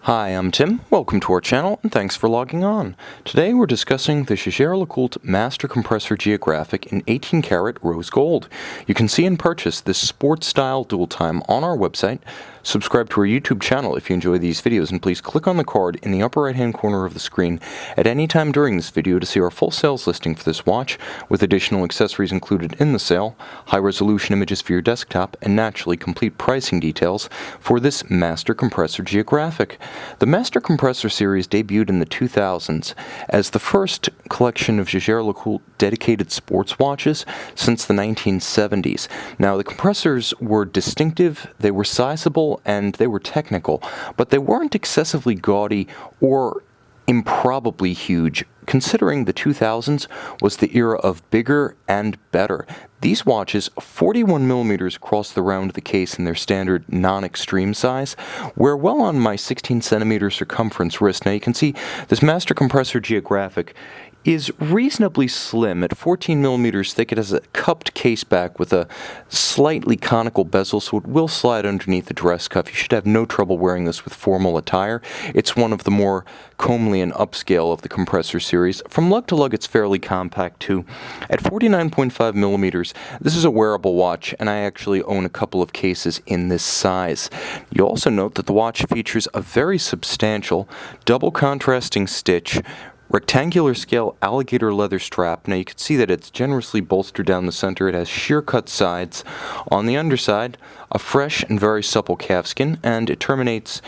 Hi, I'm Tim. Welcome to our channel, and thanks for logging on. Today we're discussing the Jaeger-LeCoultre Master Compressor Geographic in 18-karat rose gold. You can see and purchase this sports-style dual-time on our website. Subscribe to our YouTube channel if you enjoy these videos, and please click on the card in the upper right-hand corner of the screen at any time during this video to see our full sales listing for this watch, with additional accessories included in the sale, high-resolution images for your desktop, and naturally complete pricing details for this Master Compressor Geographic. The Master Compressor series debuted in the 2000s as the first collection of Jaeger-LeCoultre dedicated sports watches since the 1970s. Now, the compressors were distinctive, they were sizable, and they were technical, but they weren't excessively gaudy or improbably huge, considering the 2000s was the era of bigger and better. These watches, 41mm across the round of the case in their standard non-extreme size, wear well on my 16cm circumference wrist. Now you can see this Master Compressor Geographic is reasonably slim. At 14mm thick, it has a cupped case back with a slightly conical bezel, so it will slide underneath the dress cuff. You should have no trouble wearing this with formal attire. It's one of the more comely and upscale of the compressor series. From lug to lug, it's fairly compact too. At 49.5mm, this is a wearable watch, and I actually own a couple of cases in this size. You'll also note that the watch features a very substantial double contrasting stitch, rectangular scale alligator leather strap. Now you can see that it's generously bolstered down the center. It has sheer cut sides. On the underside, a fresh and very supple calfskin, and it terminates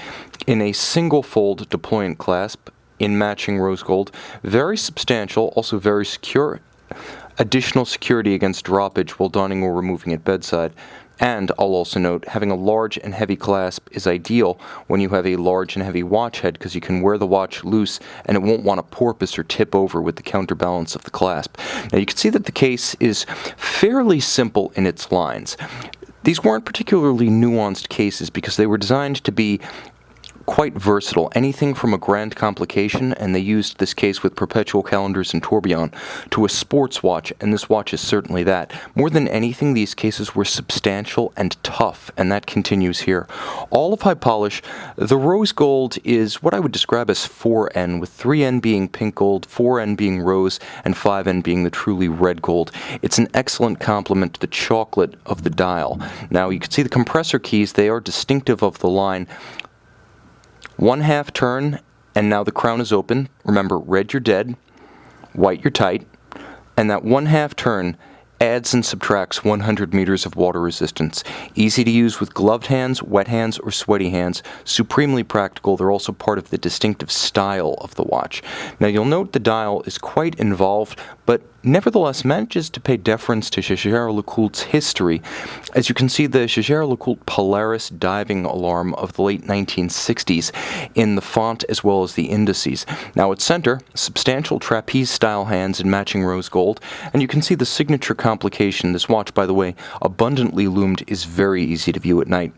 in a single fold deployant clasp in matching rose gold. Very substantial, also very secure. Additional security against droppage while donning or removing at bedside. And I'll also note, having a large and heavy clasp is ideal when you have a large and heavy watch head, because you can wear the watch loose and it won't want to porpoise or tip over with the counterbalance of the clasp. Now you can see that the case is fairly simple in its lines. These weren't particularly nuanced cases because they were designed to be quite versatile, anything from a grand complication, and they used this case with perpetual calendars and tourbillon, to a sports watch, and this watch is certainly that. More than anything, these cases were substantial and tough, and that continues here. All of high polish, the rose gold is what I would describe as 4N, with 3N being pink gold, 4N being rose, and 5N being the truly red gold. It's an excellent complement to the chocolate of the dial. Now, you can see the compressor keys, they are distinctive of the line. 1/2 turn, and now the crown is open. Remember, red you're dead, white you're tight, and that 1/2 turn adds and subtracts 100 meters of water resistance. Easy to use with gloved hands, wet hands, or sweaty hands. Supremely practical. They're also part of the distinctive style of the watch. Now you'll note the dial is quite involved, but nevertheless manages to pay deference to Jaeger-LeCoultre's history. As you can see, the Jaeger-LeCoultre Polaris diving alarm of the late 1960s in the font as well as the indices. Now at center, substantial trapeze-style hands in matching rose gold, and you can see the signature complication. This watch, by the way, abundantly loomed, is very easy to view at night.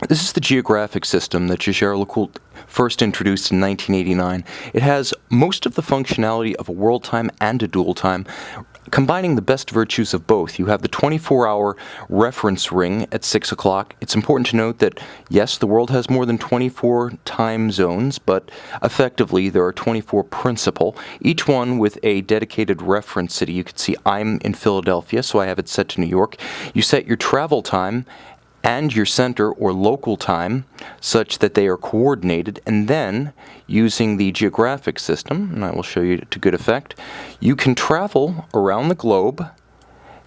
This is the geographic system that Jaeger-LeCoultre first introduced in 1989. It has most of the functionality of a world time and a dual time, combining the best virtues of both. You have the 24-hour reference ring at 6 o'clock. It's important to note that, yes, the world has more than 24 time zones, but effectively there are 24 principal, each one with a dedicated reference city. You can see I'm in Philadelphia, so I have it set to New York. You set your travel time and your center or local time such that they are coordinated, and then using the geographic system, and I will show you to good effect, you can travel around the globe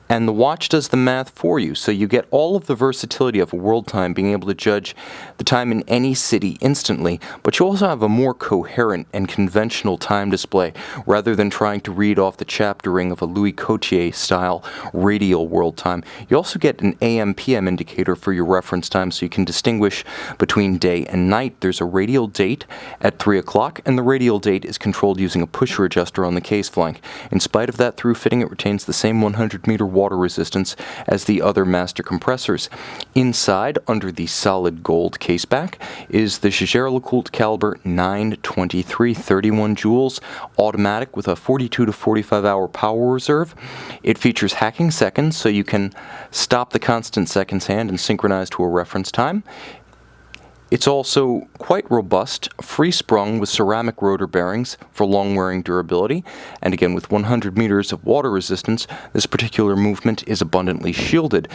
and the watch does the math for you. So you get all of the versatility of a world time, being able to judge the time in any city instantly, but you also have a more coherent and conventional time display rather than trying to read off the chapter ring of a Louis Coutier style radial world time. You also get an AM/PM indicator for your reference time, so you can distinguish between day and night. There's a radial date at 3 o'clock, and the radial date is controlled using a pusher adjuster on the case flank. In spite of that through fitting, it retains the same 100-meter water resistance as the other master compressors. Inside, under the solid gold caseback, is the Jaeger-LeCoultre caliber 923 31 joules automatic with a 42 to 45 hour power reserve. It features hacking seconds, so you can stop the constant seconds hand and synchronize to a reference time. It's also quite robust, free sprung with ceramic rotor bearings for long-wearing durability, and again with 100 meters of water resistance, this particular movement is abundantly shielded.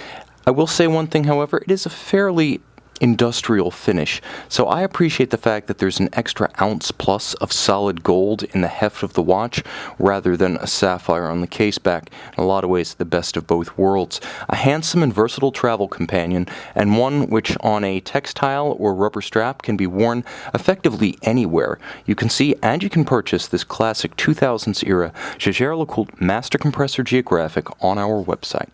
I will say one thing, however, it is a fairly industrial finish, so I appreciate the fact that there's an extra ounce plus of solid gold in the heft of the watch rather than a sapphire on the case back. In a lot of ways, the best of both worlds. A handsome and versatile travel companion, and one which on a textile or rubber strap can be worn effectively anywhere. You can see and you can purchase this classic 2000s era Jaeger-LeCoultre Master Compressor Geographic on our website.